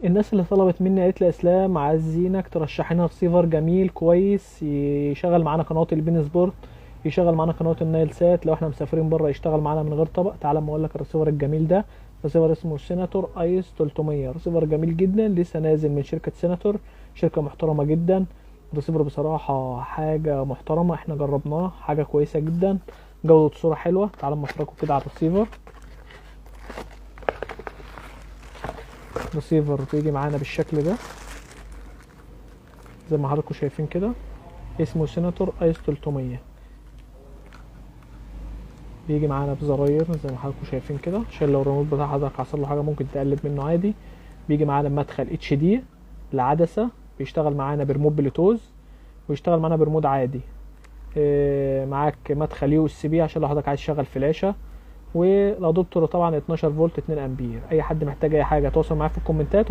الناس اللي طلبت مني قالت لي اسلام عايزينك ترشح لنا رسيفر جميل كويس يشغل معانا قنوات البين سبورت، يشغل معانا قنوات النايل سات، لو احنا مسافرين بره يشتغل معانا من غير طبق. تعال اما اقول لك الرسيفر الجميل ده. رسيفر اسمه سيناتور ايس 300، رسيفر جميل جدا لسه نازل من شركة سيناتور، شركة محترمة جدا. الرسيفر بصراحة حاجة محترمة، احنا جربناه حاجة كويسة جدا، جودة صورة حلوة. تعال اما افرجكم كده على الرسيفر. الرسيفر بيجي معانا بالشكل ده زي ما حضراتكم شايفين كده، اسمه سيناتور ايس 300. بيجي معانا بزراير زي ما حضراتكم شايفين كده، عشان لو الريموت بتاع حضرتك حصل له حاجه ممكن تقلب منه عادي. بيجي معانا بمدخل اتش دي العدسه، بيشتغل معانا بريموت بلوتوز ويشتغل معانا بريموت عادي. معاك مدخل يو اس بي عشان لو حضرتك عايز تشغل فلاشه، والادابتور طبعا 12 فولت 2 امبير. اي حد محتاج اي حاجه تواصل معايا في الكومنتات.